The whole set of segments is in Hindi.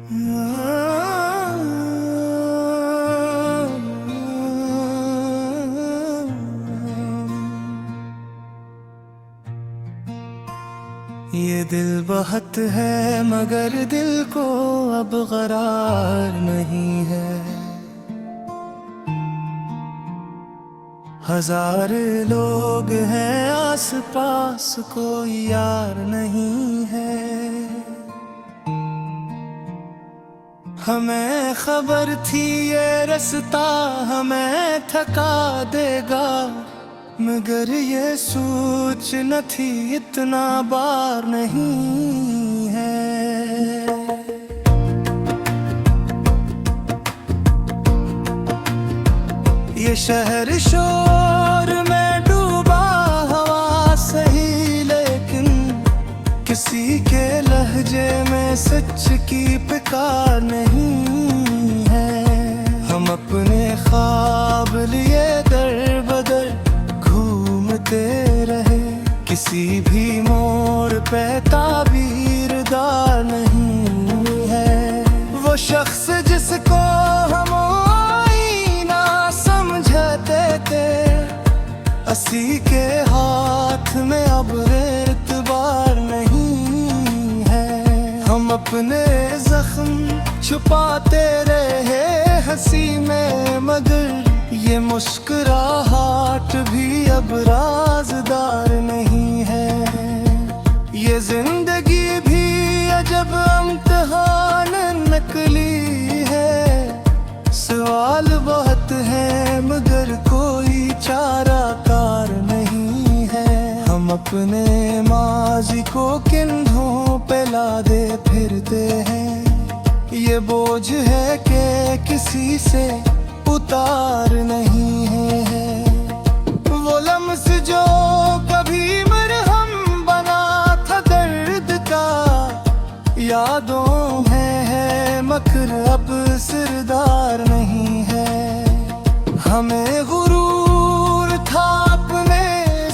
ये दिल बहुत है मगर दिल को अब करार नहीं है। हजार लोग हैं आस पास कोई यार नहीं है। हमें खबर थी ये रास्ता हमें थका देगा, मगर ये सोच न थी इतना बार नहीं है। ये शहर शोर में डूबा हवा सही, लेकिन किसी के लहजे में सच की पुकार नहीं है। हम अपने ख्वाब लिए दर बदर घूमते रहे, किसी भी मोड़ पे ताबीरदार नहीं है। वो शख्स जिसको हम आईना समझते थे, असी के हाथ में अब एतबार नहीं है। हम अपने जख्म छुपाते रहे हंसी में, मगर ये मुस्कुराहट भी अब राज़दार नहीं है। ये जिंदगी भी अजब इम्तिहान नकली है। सवाल बहुत है मगर कोई चारा कार नहीं है। हम अपने माजी को कंधों पे लादे फिरते हैं, ये बोझ है कि किसी से उतार नहीं है। वो लम्स जो कभी मरहम बना था दर्द का, यादों में है मगर अब सिरदार नहीं है। हमें गुरूर था अपने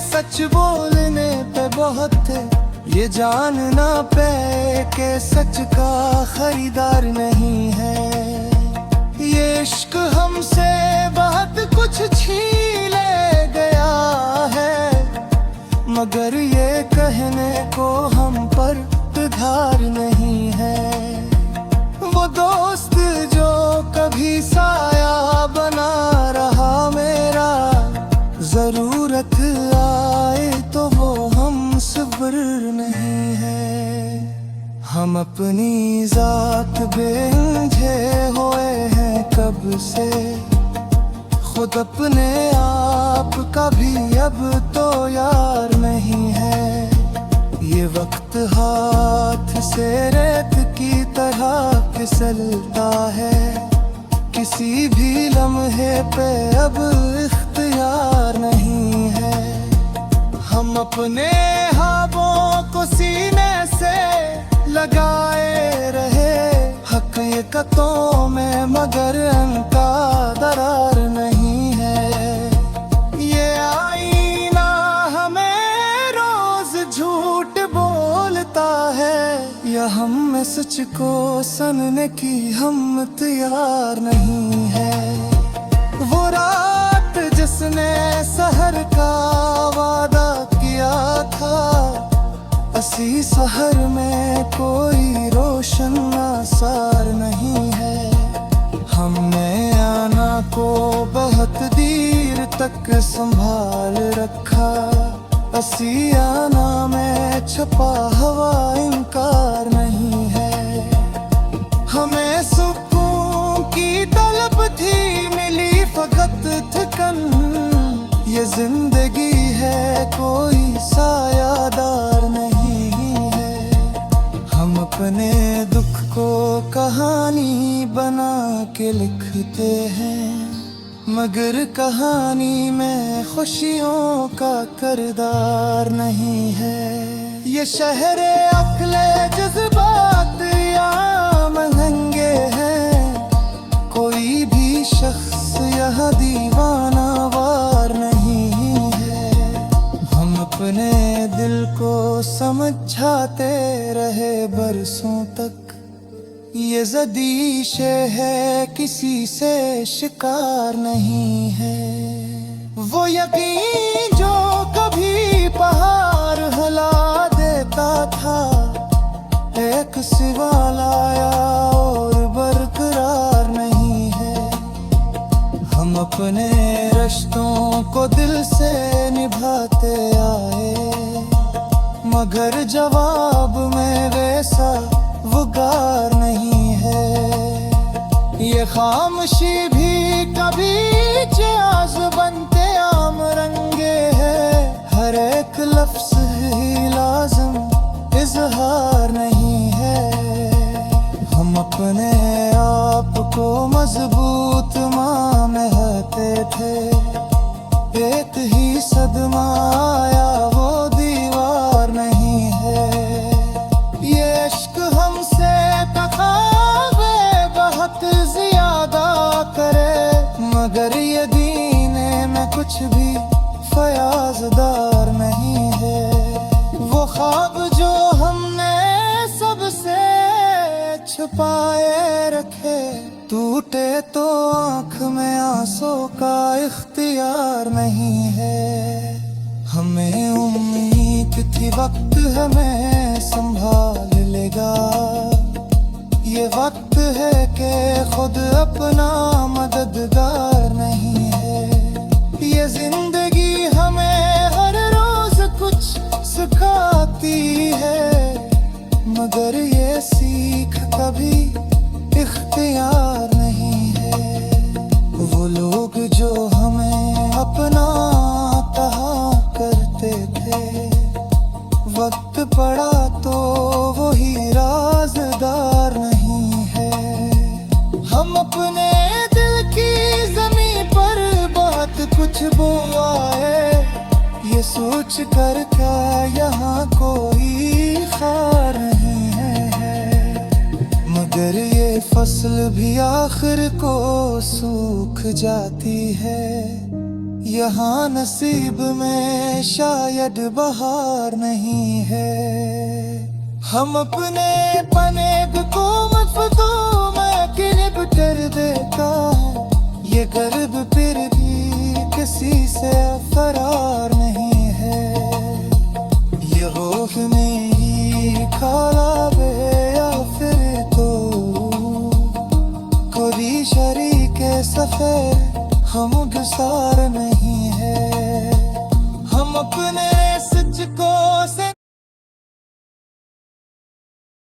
सच बोलने पे बहुत थे, ये जानना पे के सच का खरीदार नहीं है। ये इश्क हमसे बहुत कुछ छीन ले गया है, मगर ये कहने को हम पर धार नहीं है। वो दोस्त जो कभी साया बना रहा मेरा, जरूरत आए तो वो हम सब्र नहीं है। हम अपनी जात बेंझे हुए हैं कब से, खुद अपने आप का भी अब तो यार नहीं है। ये वक्त हाथ से रेत की तरह फिसलता है, किसी भी लम्हे पे अब इख्तियार नहीं है। हम अपने ख्वाबों को सीने से लगाए रहे हकीकतों में, मगर उनका दरार नहीं है। ये आईना हमें रोज झूठ बोलता है, या हम में सच को सुनने की हम तैयार नहीं है। वो रात जिसने सहर का वादा किया था, असी सहर में कोई रोशन आसार नहीं है। हमने आना को बहुत देर तक संभाल रखा, असी आना में छपा हवा इनकार नहीं है। हमें सुकून की तलब थी मिली फकत थकन, ये जिंदगी है कोई सायादार नहीं है। हम अपने दुख को कहानी बना के लिखते हैं, मगर कहानी में खुशियों का किरदार नहीं है। ये शहर अक्ले जज्बात या महंगे हैं, कोई भी शख्स यहाँ दीवाना वार नहीं है। हम अपने दिल को समझाते रहे बरसों तक, ये ज़दीशे है, किसी से शिकार नहीं है। वो यकीन जो कभी पहाड़ हिला देता था, एक सिवा लाया और बरकरार नहीं है। हम अपने रिश्तों को दिल से निभाते आए, मगर जवाब में वैसा वकार नहीं है। ये खामोशी भी कभी जाज बनते आम रंगे है। हर एक लफ्ज़ ही लाज़िम इज़हार नहीं है। हम अपने आप को मजबूत मानते थे, एक ही सदमा आया वो दीवार नहीं है। ये इश्क हमसे तकावे बहुत ज्यादा करे, मगर ये दीने में कुछ भी फयाजदार नहीं है। वो ख्वाब जो हमने सबसे छुपाए रखे, टूटे तो आँख में आंसू का इख्तियार नहीं है। हमें उम्मीद थी वक्त हमें संभाल लेगा, ये वक्त है कि खुद अपना मददगार नहीं है। ये जिंदगी हमें हर रोज कुछ सिखाती है, मगर ये सीख कभी इख्तियार नहीं है। वो लोग जो हमें अपना कहा करते थे, वक्त पड़ा तो वही राज़दार नहीं है। हम अपने दिल की ज़मीं पर बहुत कुछ बोआए, ये सोच कर क्या यहाँ कोई खार नहीं है। मगर ये फसल भी आखिर को सूख जाती है, यहाँ नसीब में शायद बहार नहीं है। हम अपने पनेग को मफतों में गिरब कर देता है, ये गर्ब फिर भी किसी से फरार नहीं है। ये रोह मेरी खालाबे या फिर तो कोई शरीक सफर हम गुसार नहीं है। हम अपने